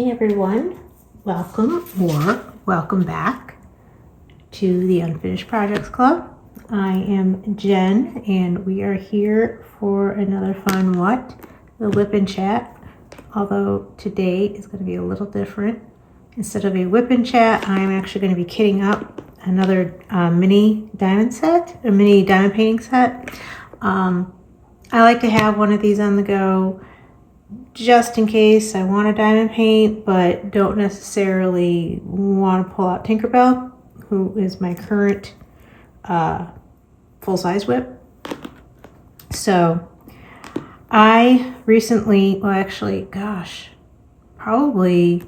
Hey everyone, welcome or welcome back to the Unfinished Projects Club. I am Jen and we are here for another fun the WIP Chat. Although today is going to be a little different. Instead of a WIP Chat, I'm actually going to be kitting up another mini diamond painting set. I like to have one of these on the go just in case I want to diamond paint, but don't necessarily want to pull out Tinkerbell, who is my current full-size WIP. So I recently, probably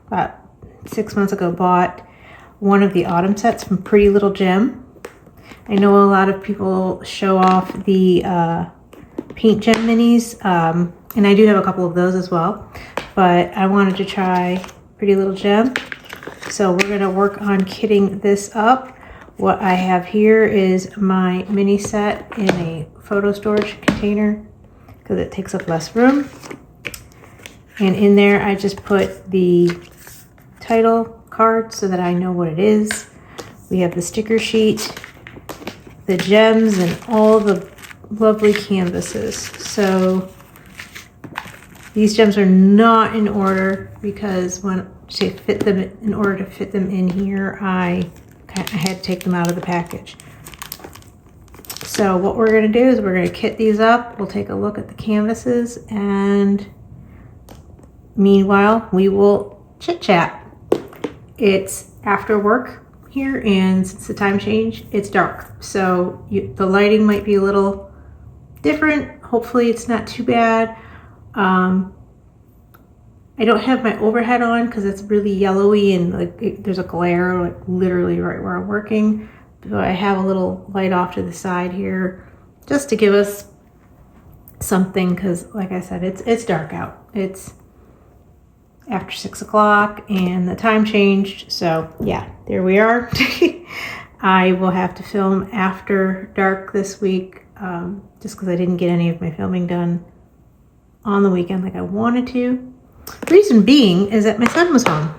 about 6 months ago, bought one of the autumn sets from Pretty Little Gem. I know a lot of people show off the paint gem minis, and I do have a couple of those as well, but I wanted to try Pretty Little Gem. So we're going to work on kitting this up. What I have here is my mini set in a photo storage container because it takes up less room. And in there I just put the title card so that I know what it is. We have the sticker sheet, the gems, and all the lovely canvases. So these gems are not in order because in order to fit them in here, I had to take them out of the package. So what we're going to do is we're going to kit these up. We'll take a look at the canvases, and meanwhile we will chit chat. It's after work here, and since the time change, it's dark, so the lighting might be a little different. Hopefully it's not too bad. I don't have my overhead on because it's really yellowy and there's a glare literally right where I'm working. So I have a little light off to the side here just to give us something, because like I said, it's dark out. It's after 6 o'clock and the time changed. So yeah, there we are. I will have to film after dark this week, just because I didn't get any of my filming done on the weekend like I wanted to. Reason being is that my son was home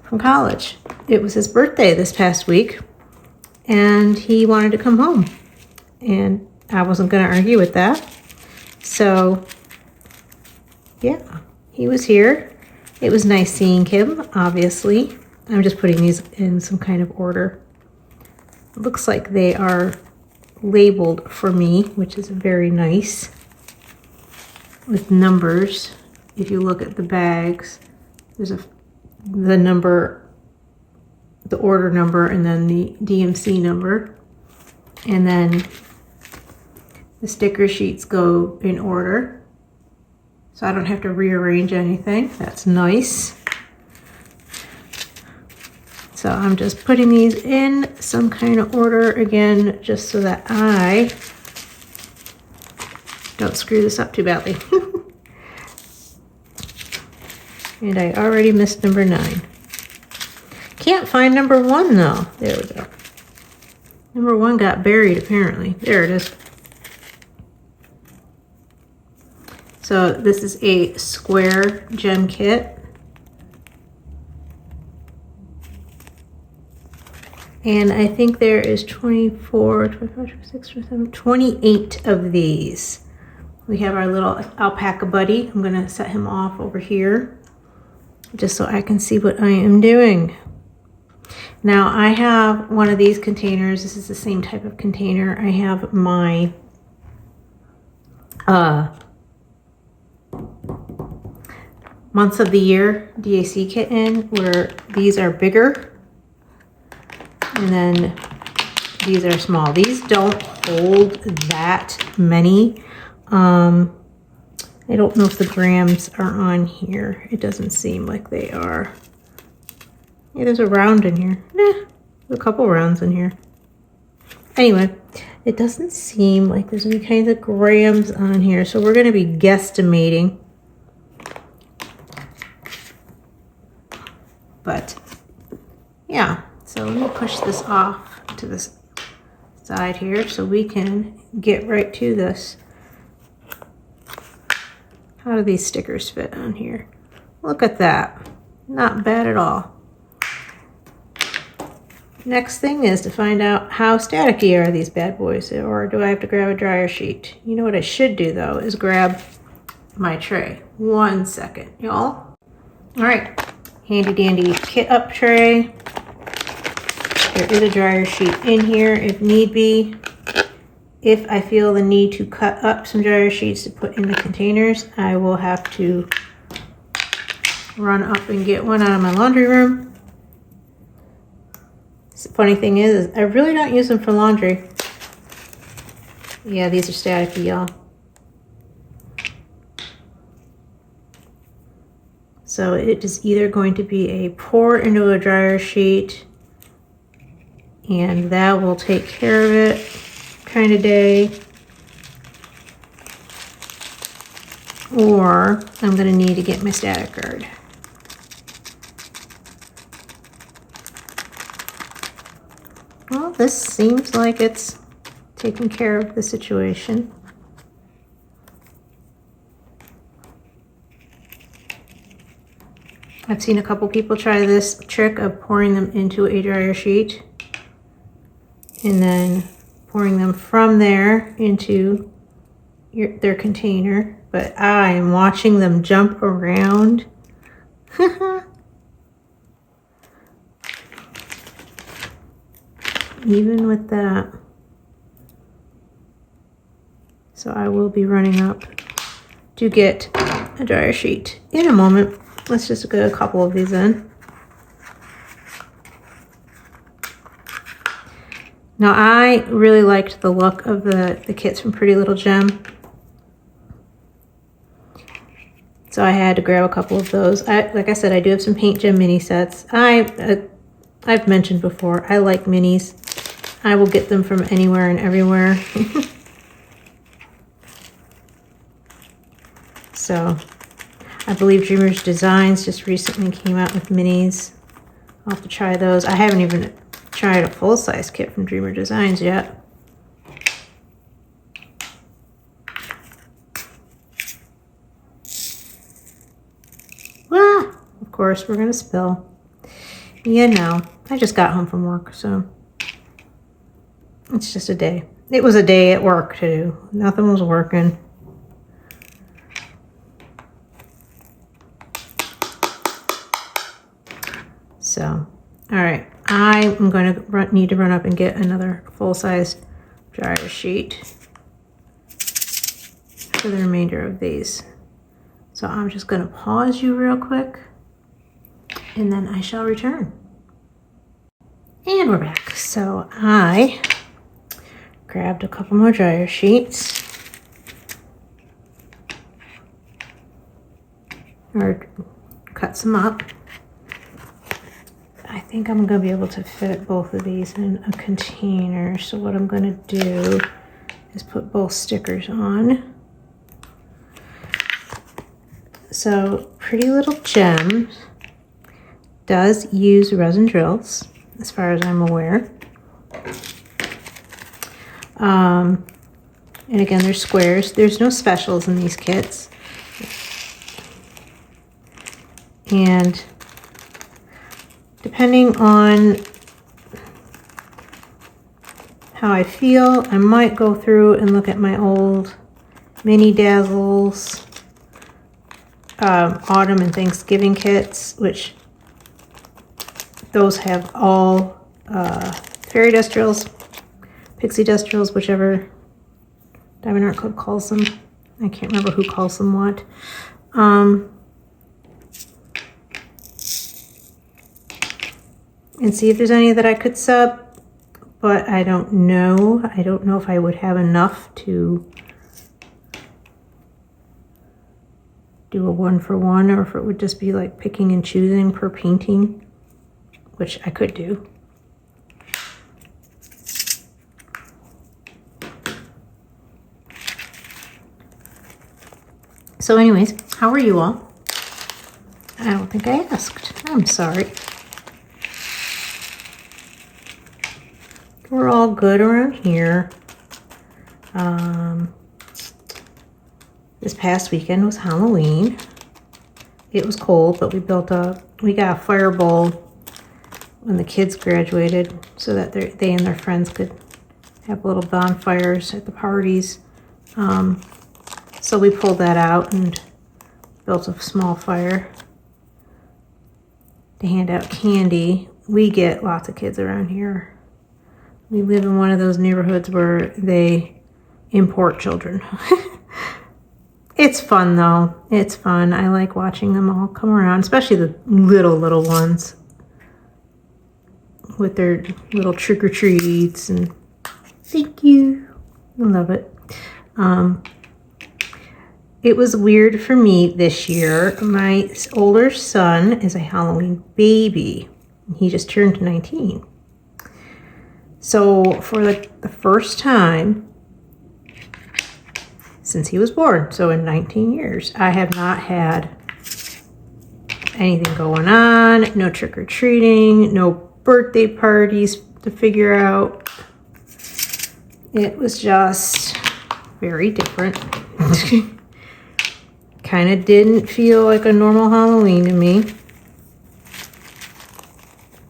from college. It was his birthday this past week and he wanted to come home, and I wasn't going to argue with that. So yeah, he was here. It was nice seeing him, obviously. I'm just putting these in some kind of order. It looks like they are labeled for me, which is very nice, with numbers. If you look at the bags, there's the number, the order number, and then the DMC number, and then the sticker sheets go in order, so I don't have to rearrange anything. That's nice. So I'm just putting these in some kind of order again, just so that I don't screw this up too badly. And I already missed number 9. Can't find number 1 though. There we go. Number 1 got buried apparently. There it is. So this is a square gem kit. And I think there is 24, 25, 26, 27, 28 of these. We have our little alpaca buddy. I'm gonna set him off over here just so I can see what I am doing. Now I have one of these containers. This is the same type of container. I have my months of the year DAC kit in, where these are bigger and then these are small. These don't hold that many. I don't know if the grams are on here. It doesn't seem like they are. Yeah, there's a round in here. There's a couple rounds in here. Anyway, it doesn't seem like there's any kind of grams on here, so we're going to be guesstimating. But yeah, so let me push this off to this side here so we can get right to this. How do these stickers fit on here? Look at that. Not bad at all. Next thing is to find out how staticky are these bad boys, or do I have to grab a dryer sheet? You know what I should do though is grab my tray. 1 second, y'all. All right, handy dandy kit up tray. There is a dryer sheet in here if need be. If I feel the need to cut up some dryer sheets to put in the containers, I will have to run up and get one out of my laundry room. The funny thing is I really don't use them for laundry. Yeah, these are staticky, y'all. So it is either going to be a pour into a dryer sheet and that will take care of it kind of day, or I'm going to need to get my static guard. Well, this seems like it's taking care of the situation. I've seen a couple people try this trick of pouring them into a dryer sheet and then pouring them from there into their container, but I am watching them jump around. Even with that. So I will be running up to get a dryer sheet in a moment. Let's just get a couple of these in. Now I really liked the look of the kits from Pretty Little Gem. So I had to grab a couple of those. Like I said, I do have some Paint Gem mini sets. I've mentioned before, I like minis. I will get them from anywhere and everywhere. So I believe Dreamer's Designs just recently came out with minis. I'll have to try those. I haven't even tried a full-size kit from Dreamer Designs yet. Ah, of course, we're gonna spill. You know, I just got home from work, so it's just a day. It was a day at work too. Nothing was working. So, all right, I'm going to need to run up and get another full-size dryer sheet for the remainder of these. So I'm just going to pause you real quick and then I shall return. And we're back. So I grabbed a couple more dryer sheets, or cut some up. I think I'm going to be able to fit both of these in a container. So what I'm going to do is put both stickers on. So Pretty Little Gem does use resin drills, as far as I'm aware. And again, they're squares. There's no specials in these kits. And depending on how I feel, I might go through and look at my old Mini Dazzles Autumn and Thanksgiving kits, which those have all fairy dust drills, pixie dust drills, whichever Diamond Art Club calls them. I can't remember who calls them what. And see if there's any that I could sub, but I don't know. I don't know if I would have enough to do a 1-for-1, or if it would just be like picking and choosing per painting, which I could do. So anyways, how are you all? I don't think I asked. I'm sorry. We're all good around here. This past weekend was Halloween. it was cold, but we got a fire bowl when the kids graduated so that they and their friends could have little bonfires at the parties. So we pulled that out and built a small fire to hand out candy. We get lots of kids around here. We live in one of those neighborhoods where they import children. It's fun though. It's fun. I like watching them all come around, especially the little ones with their little trick-or-treats and thank you. I love it. It was weird for me this year. My older son is a Halloween baby. He just turned 19. So for the first time since he was born, so in 19 years, I have not had anything going on, no trick-or-treating, no birthday parties to figure out. It was just very different. Kind of didn't feel like a normal Halloween to me.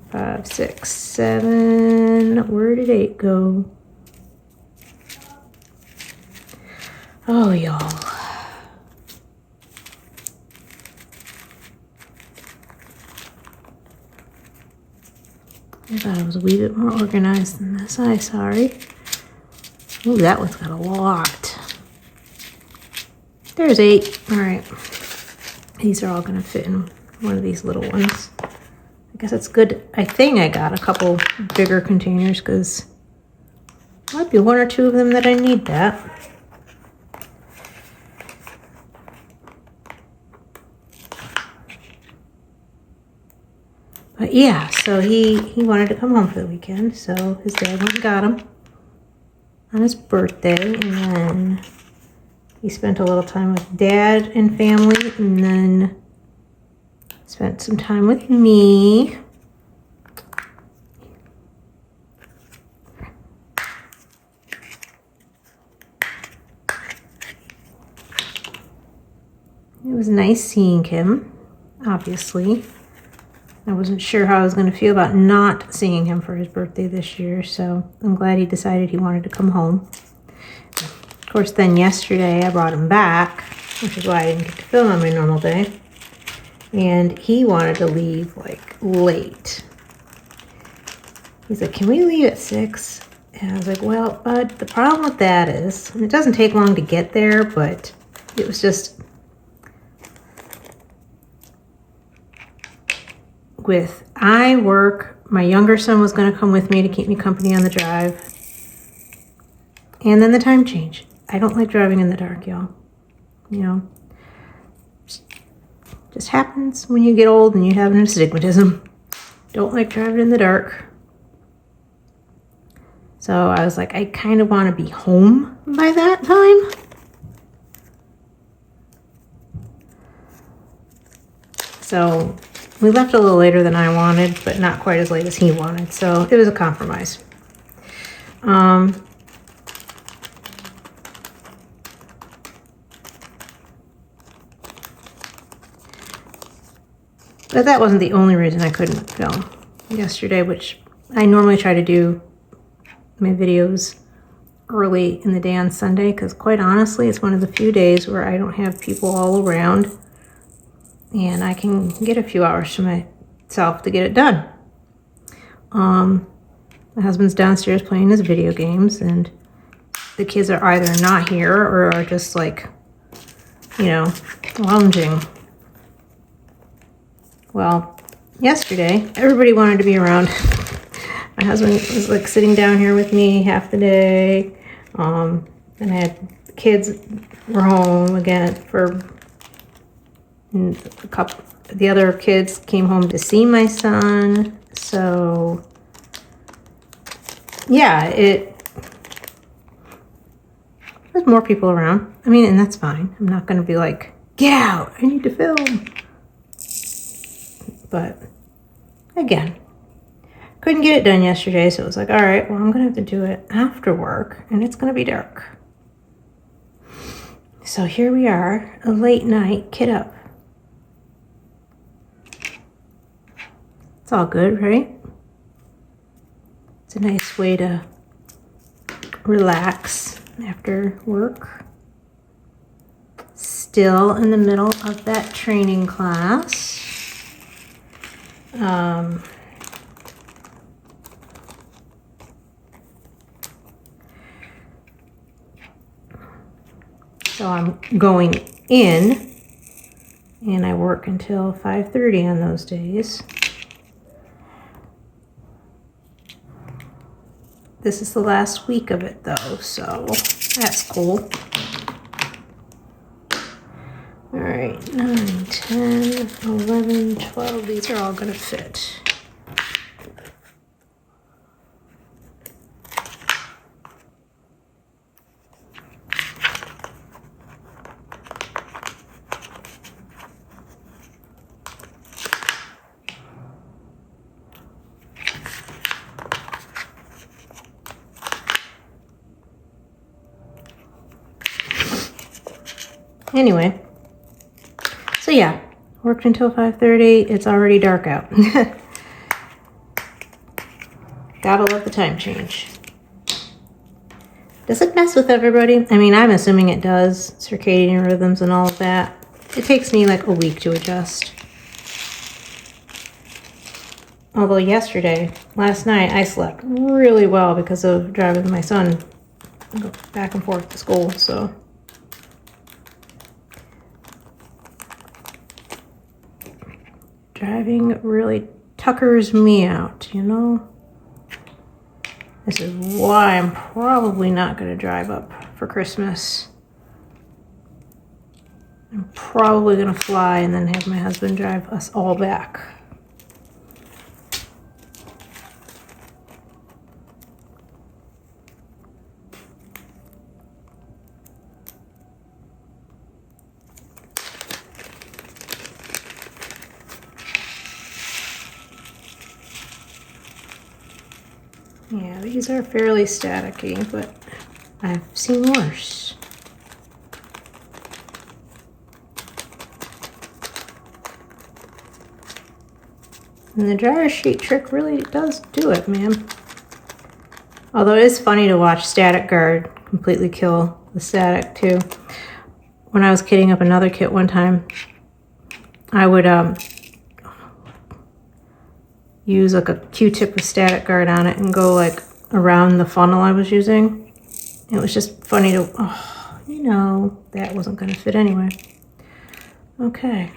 5, 6, 7, where did 8 go? Oh, y'all. I thought it was a wee bit more organized than this. I'm sorry. Ooh, that one's got a lot. There's 8. All right. These are all going to fit in one of these little ones. I guess it's good. I think I got a couple bigger containers because might be 1 or 2 of them that I need that. But yeah, so he wanted to come home for the weekend, so his dad went and got him on his birthday, and then he spent a little time with dad and family, and then spent some time with me. It was nice seeing him, obviously. I wasn't sure how I was going to feel about not seeing him for his birthday this year, so I'm glad he decided he wanted to come home. Of course, then yesterday I brought him back, which is why I didn't get to film on my normal day. And he wanted to leave, like, late. He's like, can we leave at 6? And I was like, well, bud, the problem with that is, and it doesn't take long to get there, but it was just I work, my younger son was going to come with me to keep me company on the drive. And then the time change. I don't like driving in the dark, y'all. You know, just happens when you get old and you have an astigmatism. Don't like driving in the dark. So I was like, I kind of want to be home by that time. So we left a little later than I wanted, but not quite as late as he wanted. So it was a compromise. But that wasn't the only reason I couldn't film yesterday, which I normally try to do my videos early in the day on Sunday, because quite honestly, it's one of the few days where I don't have people all around and I can get a few hours to myself to get it done. My husband's downstairs playing his video games, and the kids are either not here or are just like, you know, lounging. Well, yesterday, everybody wanted to be around. My husband was like sitting down here with me half the day. And I had the kids were home again and the other kids came home to see my son. So yeah, there's more people around. I mean, and that's fine. I'm not going to be like, get out, I need to film. But again, couldn't get it done yesterday, so it was like, all right, well, I'm going to have to do it after work, and it's going to be dark. So here we are, a late night, kid up. It's all good, right? It's a nice way to relax after work. Still in the middle of that training class. So I'm going in, and I work until 5:30 on those days. This is the last week of it though, so that's cool. All right, 9, 10, 11, 12, these are all gonna fit. Anyway, so yeah, worked until 5:30. It's already dark out. Gotta love the time change. Does it mess with everybody? I mean, I'm assuming it does. Circadian rhythms and all of that. It takes me like a week to adjust. Although last night, I slept really well because of driving my son back and forth to school, so. Driving really tuckers me out, you know? This is why I'm probably not going to drive up for Christmas. I'm probably going to fly and then have my husband drive us all back. Yeah, these are fairly staticky, but I've seen worse. And the dryer sheet trick really does do it, man. Although it is funny to watch static guard completely kill the static too. When I was kitting up another kit one time, I would use like a Q-tip with static guard on it and go like around the funnel I was using. It was just funny to, you know, that wasn't going to fit anyway. Okay.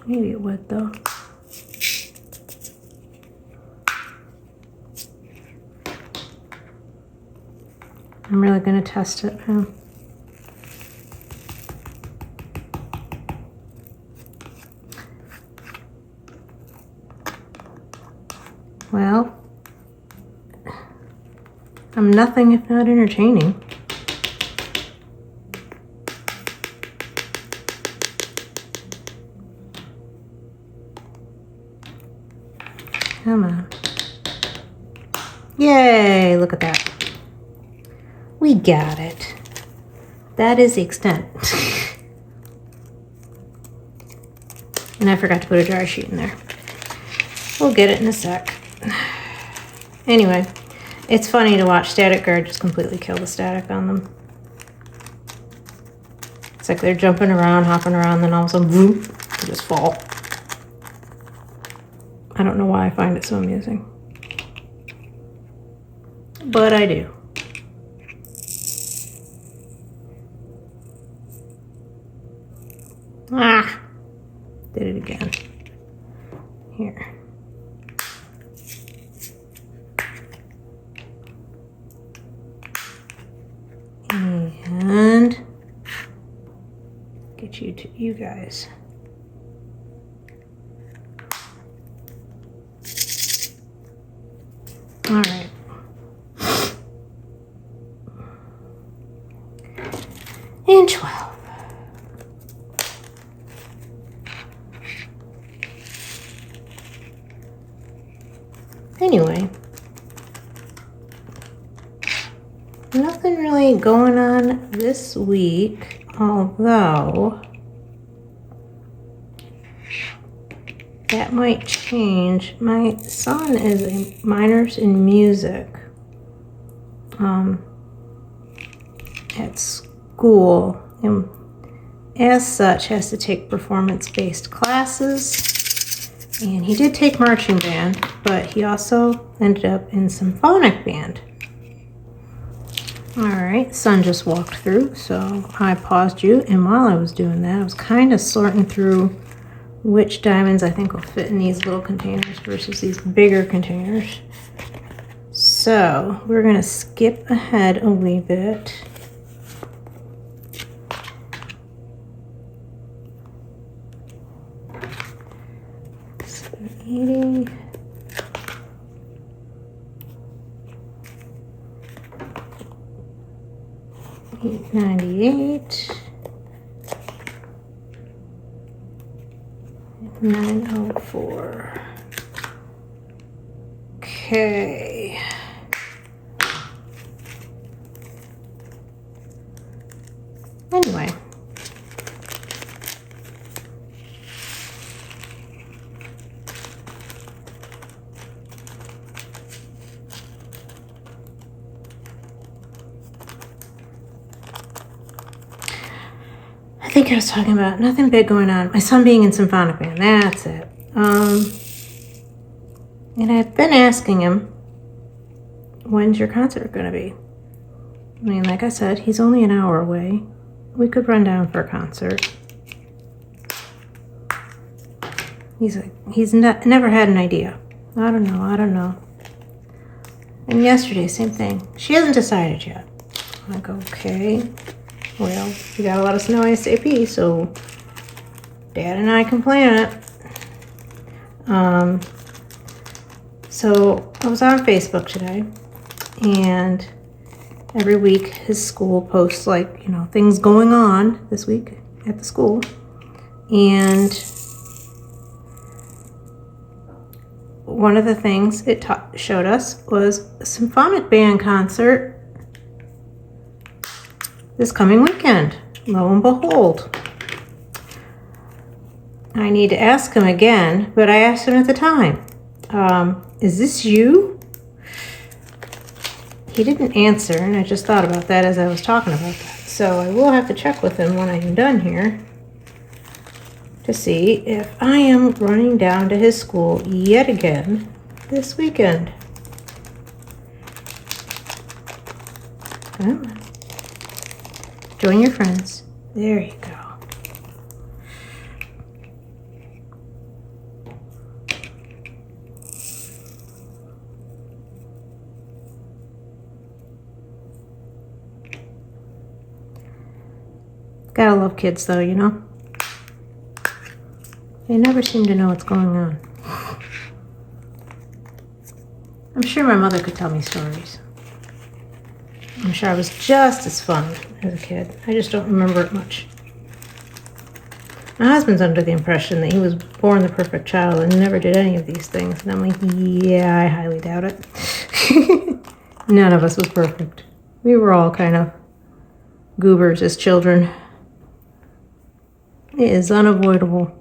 Maybe it would though. I'm really going to test it, huh? Well, I'm nothing if not entertaining. Come on. Yay, look at that. We got it. That is the extent. And I forgot to put a dryer sheet in there. We'll get it in a sec. Anyway, it's funny to watch static guard just completely kill the static on them. It's like they're jumping around, hopping around, then all of a sudden, whoop, they just fall. I don't know why I find it so amusing. But I do. Ah, did it again. Here. And get you to you guys. All right. And 12. Anyway, really going on this week, although that might change. My son is a minors in music at school, and as such has to take performance-based classes. And he did take marching band, but he also ended up in symphonic band. All right, son just walked through, so I paused you, and while I was doing that, I was kind of sorting through which diamonds I think will fit in these little containers versus these bigger containers. So we're gonna skip ahead a wee bit. So 80. $8.98. 904. Okay. Anyway. I think I was talking about nothing big going on. My son being in symphonic band, that's it. And I've been asking him, when's your concert going to be? I mean, like I said, he's only an hour away. We could run down for a concert. He's like, never had an idea. I don't know. And yesterday, same thing. She hasn't decided yet. I'm like, okay. Well, you gotta let us know ASAP so Dad and I can plan it. So I was on Facebook today, and every week his school posts like, things going on this week at the school. And one of the things it showed us was a symphonic band concert this coming weekend. Lo and behold. I need to ask him again, but I asked him at the time, is this you? He didn't answer, and I just thought about that as I was talking about that. So I will have to check with him when I'm done here to see if I am running down to his school yet again this weekend. Come on. Join your friends. There you go. Gotta love kids though, They never seem to know what's going on. I'm sure my mother could tell me stories. I'm sure I was just as fun as a kid. I just don't remember it much. My husband's under the impression that he was born the perfect child and never did any of these things. And I'm like, yeah, I highly doubt it. None of us was perfect. We were all kind of goobers as children. It is unavoidable.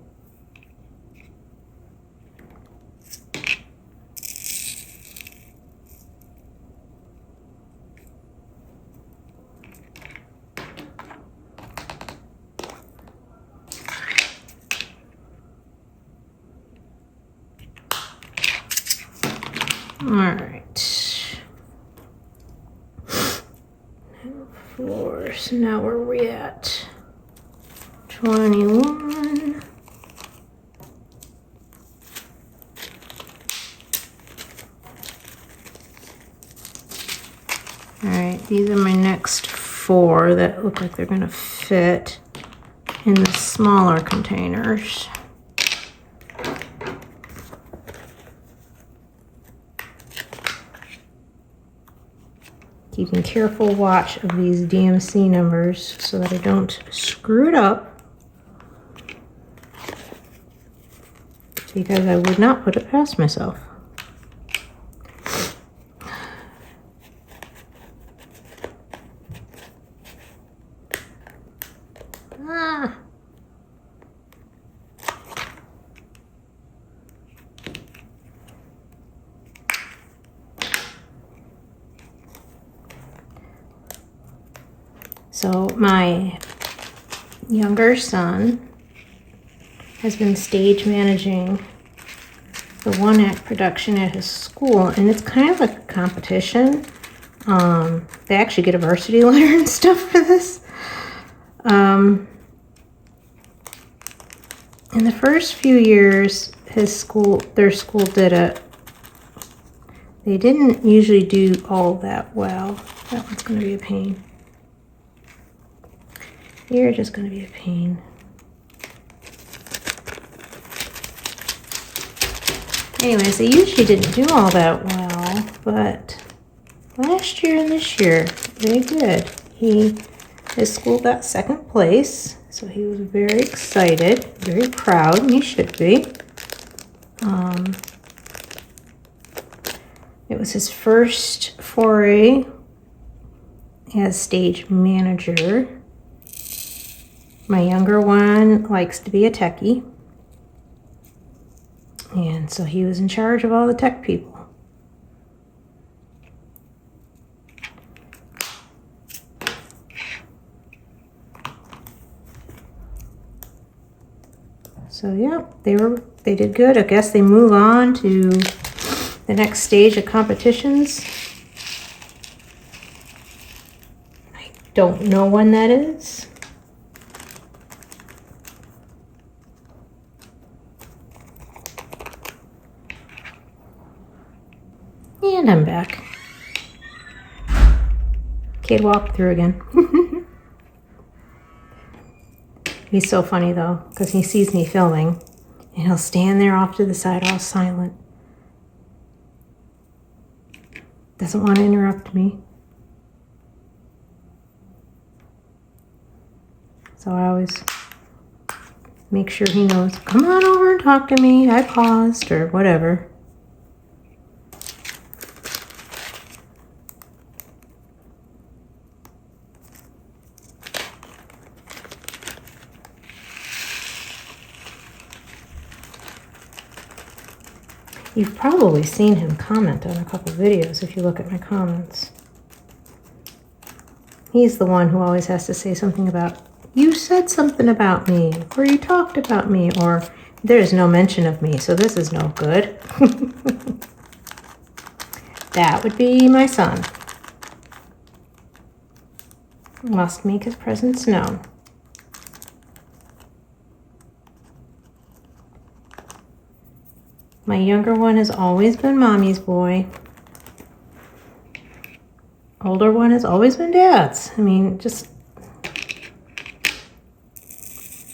All right. 4. So now where are we at? 21. All right, these are my next 4 that look like they're going to fit in the smaller containers. Keeping careful watch of these DMC numbers so that I don't screw it up, because I would not put it past myself. So my younger son has been stage managing the one-act production at his school, and it's kind of like a competition. They actually get a varsity letter and stuff for this. In the first few years, their school did it. They didn't usually do all that well. That one's going to be a pain. You're just going to be a pain. Anyways, they usually didn't do all that well, but last year and this year, they did. His school got second place, so he was very excited, very proud, and he should be. It was his first foray as stage manager. My younger one likes to be a techie, and so he was in charge of all the tech people. So yeah, they did good. I guess they move on to the next stage of competitions. I don't know when that is. And I'm back. Kid walked through again. He's so funny though, because he sees me filming and he'll stand there off to the side all silent. Doesn't want to interrupt me. So I always make sure he knows, come on over and talk to me. I paused or whatever. You've probably seen him comment on a couple videos if you look at my comments. He's the one who always has to say something about, you said something about me, or you talked about me, or there's no mention of me, so this is no good. That would be my son. Must make his presence known. My younger one has always been mommy's boy. Older one has always been dad's. I mean, just,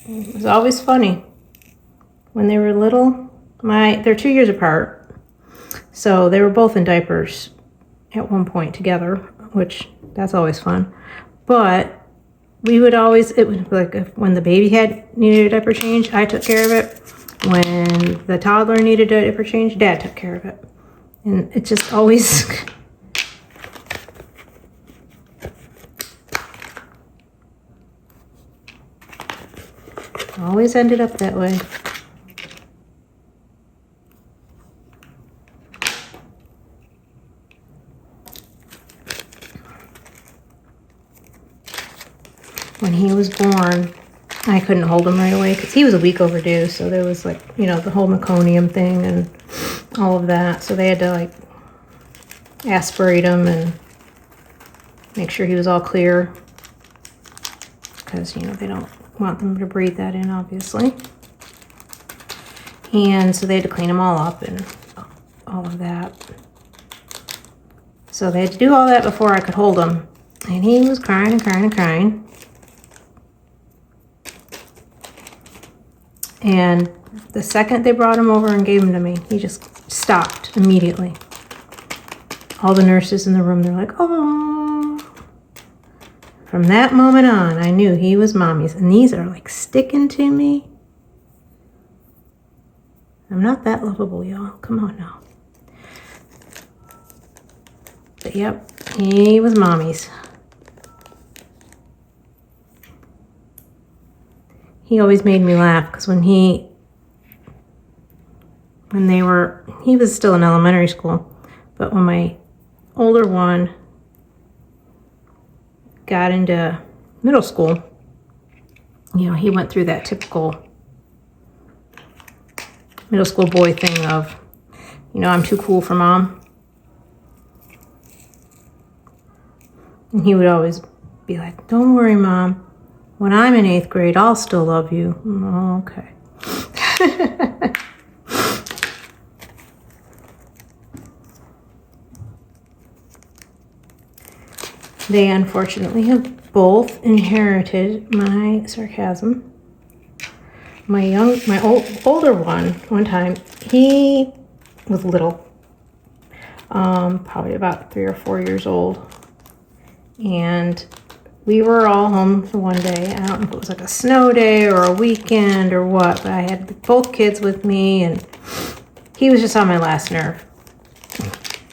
it was always funny. When they were little, they're 2 years apart. So they were both in diapers at one point together, which that's always fun. But we would always, it was like when the baby needed a diaper change, I took care of it. When the toddler needed a diaper change, Dad took care of it. And it just always... always ended up that way. When he was born, I couldn't hold him right away because he was a week overdue. So there was like, you know, the whole meconium thing and all of that. So they had to like aspirate him and make sure he was all clear because, you know, they don't want them to breathe that in, obviously. And so they had to clean him all up and all of that. So they had to do all that before I could hold him. And he was crying and crying and crying. And the second they brought him over and gave him to me, he just stopped immediately. All the nurses in the room, they're like, oh. From that moment on, I knew he was mommy's. And these are like sticking to me. I'm not that lovable, y'all. Come on now. But yep, he was mommy's. He always made me laugh because he was still in elementary school, but when my older one got into middle school, you know, he went through that typical middle school boy thing of, you know, I'm too cool for mom. And he would always be like, don't worry, mom. When I'm in 8th grade, I'll still love you. Oh, okay. They unfortunately have both inherited my sarcasm. My older one time, he was little, probably about 3 or 4 years old. And we were all home for one day. I don't know if it was like a snow day or a weekend or what, but I had both kids with me, and he was just on my last nerve.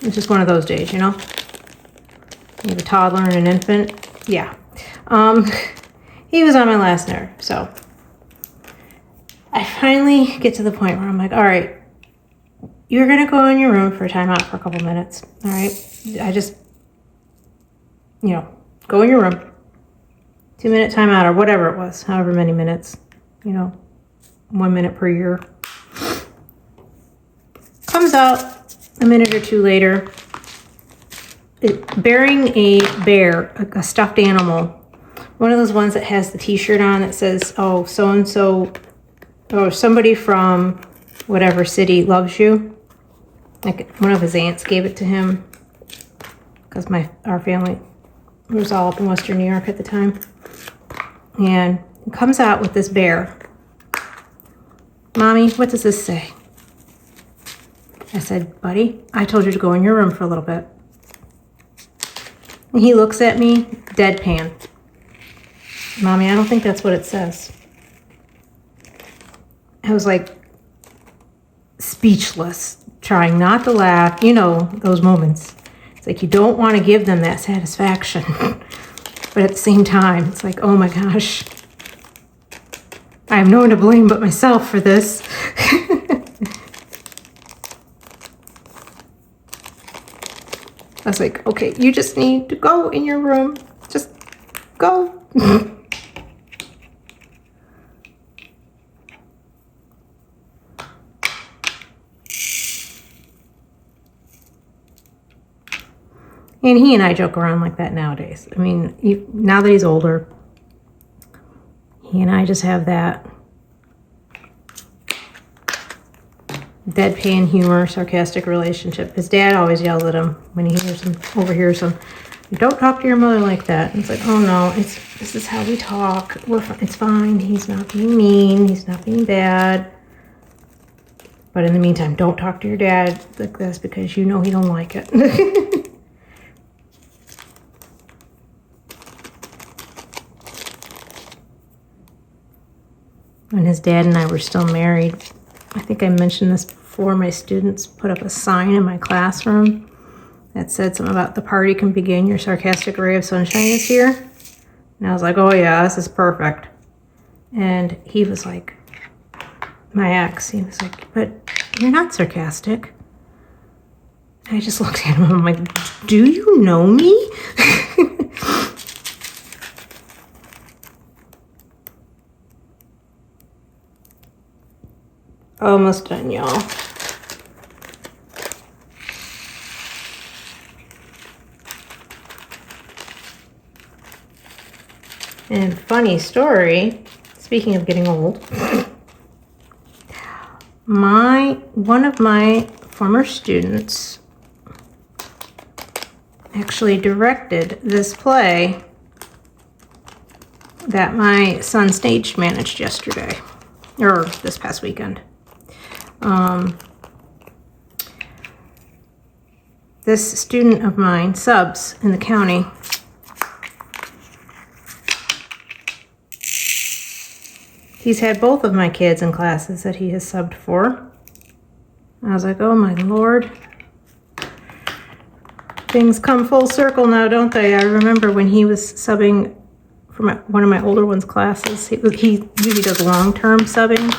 It's just one of those days, you know? You have a toddler and an infant. Yeah. He was on my last nerve. So I finally get to the point where I'm like, all right, you're going to go in your room for a timeout for a couple minutes. All right. I just, you know, go in your room. 2-minute timeout or whatever it was, however many minutes, you know, 1 minute per year. Comes out a minute or two later, bearing a bear, a stuffed animal, one of those ones that has the t-shirt on that says, oh, so-and-so, or somebody from whatever city loves you. Like one of his aunts gave it to him because our family was all up in Western New York at the time. And he comes out with this bear. Mommy, what does this say? I said, buddy, I told you to go in your room for a little bit. And he looks at me, deadpan. Mommy, I don't think that's what it says. I was like speechless, trying not to laugh. You know, those moments. It's like you don't want to give them that satisfaction. But at the same time, it's like, oh my gosh. I have no one to blame but myself for this. I was like, okay, you just need to go in your room. Just go. And he and I joke around like that nowadays. I mean, now that he's older, he and I just have that deadpan humor, sarcastic relationship. His dad always yells at him when he overhears him. Don't talk to your mother like that. And it's like, oh no, this is how we talk. It's fine. He's not being mean. He's not being bad. But in the meantime, don't talk to your dad like this because you know he don't like it. When his dad and I were still married, I think I mentioned this before, my students put up a sign in my classroom that said something about the party can begin, your sarcastic ray of sunshine is here. And I was like, oh yeah, this is perfect. And he was like, my ex, he was like, but you're not sarcastic. And I just looked at him and I'm like, do you know me? Almost done, y'all. And funny story, speaking of getting old, one of my former students actually directed this play that my son stage managed yesterday, or this past weekend. This student of mine subs in the county. He's had both of my kids in classes that he has subbed for. I was like, oh my Lord. Things come full circle now, don't they? I remember when he was subbing for one of my older ones' classes. He usually does long-term subbing.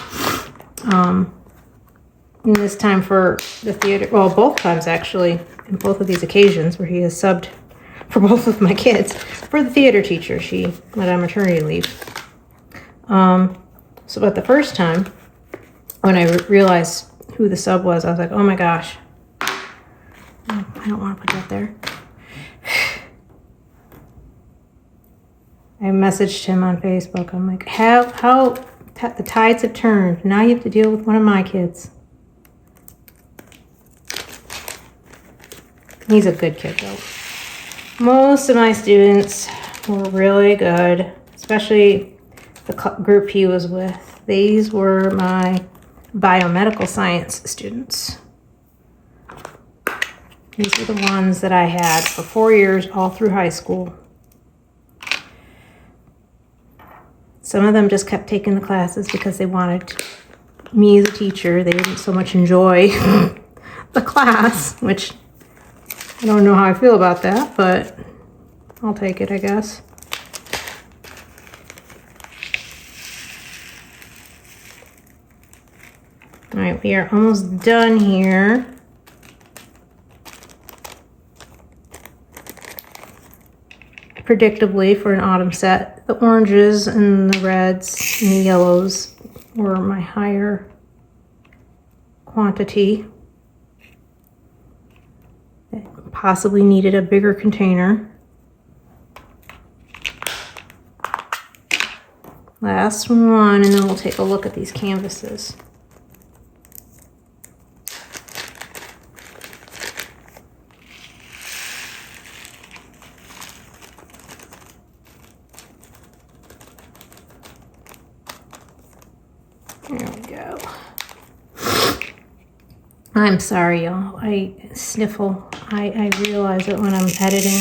And this time for the theater, well, both times actually, in both of these occasions where he has subbed for both of my kids. For the theater teacher, she went on maternity leave. So but the first time, when I realized who the sub was, I was like, oh my gosh. I don't want to put that there. I messaged him on Facebook. I'm like, how the tides have turned. Now you have to deal with one of my kids. He's a good kid, though. Most of my students were really good, especially the group he was with. These were my biomedical science students. These are the ones that I had for 4 years, all through high school. Some of them just kept taking the classes because they wanted me as a teacher. They didn't so much enjoy the class, which I don't know how I feel about that, but I'll take it, I guess. All right, we are almost done here. Predictably, for an autumn set, the oranges and the reds and the yellows were my higher quantity. It possibly needed a bigger container. Last one, and then we'll take a look at these canvases. There we go. I'm sorry, y'all. I sniffle. I realize it when I'm editing.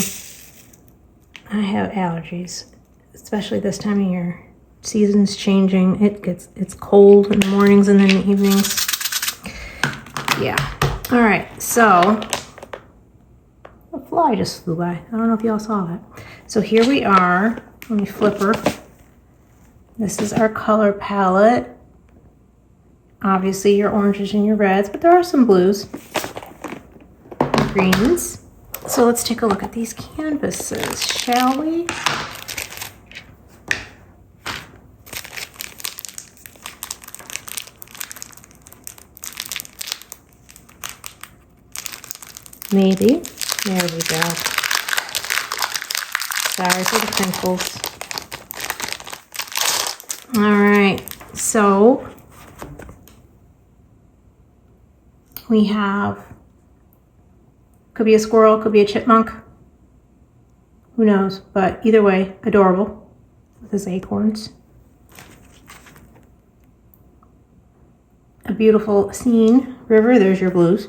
I have allergies, especially this time of year. Season's changing. It's cold in the mornings and then the evenings. Yeah. All right. So a fly just flew by. I don't know if y'all saw that. So here we are. Let me flip her. This is our color palette. Obviously your oranges and your reds, but there are some blues and greens. So let's take a look at these canvases, shall we? Maybe. There we go. Sorry for the pimples. All right, so we have, could be a squirrel, could be a chipmunk. Who knows? But either way, adorable with his acorns. A beautiful scene, river, there's your blues.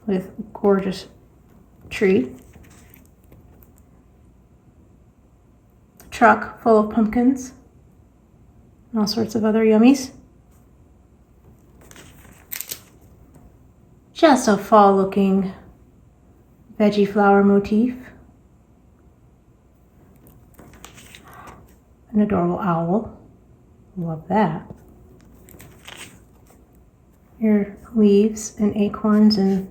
With gorgeous tree. Truck full of pumpkins and all sorts of other yummies. Just a fall looking veggie flower motif. An adorable owl. Love that. Your leaves and acorns and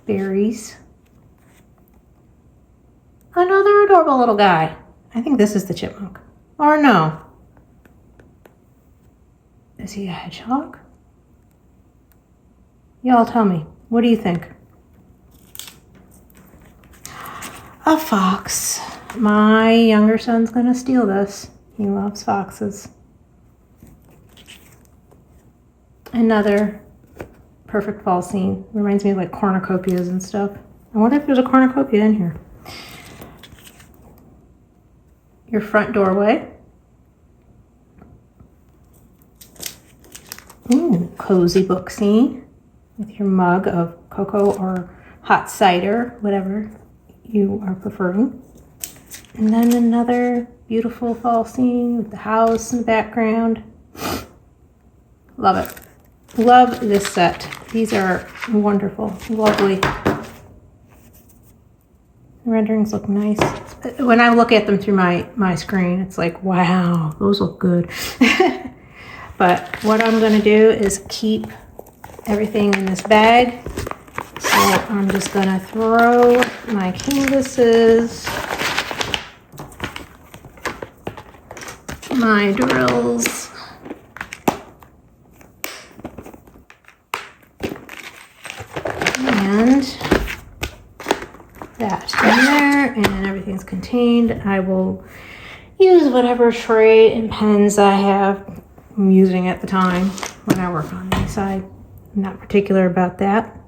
berries. Another adorable little guy. I think this is the chipmunk. Or no. Is he a hedgehog? Y'all tell me. What do you think? A fox. My younger son's gonna steal this. He loves foxes. Another perfect fall scene. Reminds me of like cornucopias and stuff. I wonder if there's a cornucopia in here. Your front doorway. Ooh, cozy book scene with your mug of cocoa or hot cider, whatever you are preferring. And then another beautiful fall scene with the house in the background. Love it. Love this set. These are wonderful, lovely. The renderings look nice. When I look at them through my screen, it's like, wow, those look good. But what I'm going to do is keep everything in this bag so I'm just gonna throw my canvases, my drills, and that in there, and everything's contained. I will use whatever tray and pens I have I'm using at the time when I work on these. I'm not particular about that.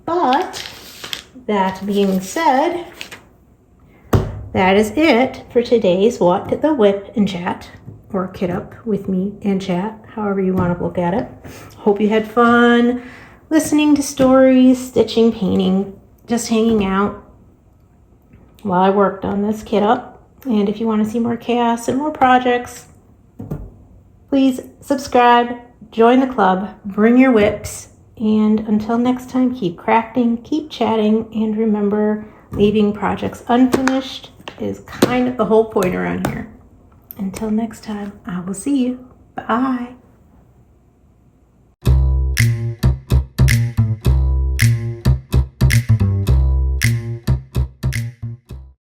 But that being said, that is it for today's What the WIP and Chat, or Kit Up with me and Chat, however you want to look at it. Hope you had fun listening to stories, stitching, painting, just hanging out while I worked on this Kit Up. And if you want to see more chaos and more projects, please subscribe, join the club, bring your WIPs, and until next time, keep crafting, keep chatting, and remember, leaving projects unfinished is kind of the whole point around here. Until next time, I will see you. Bye.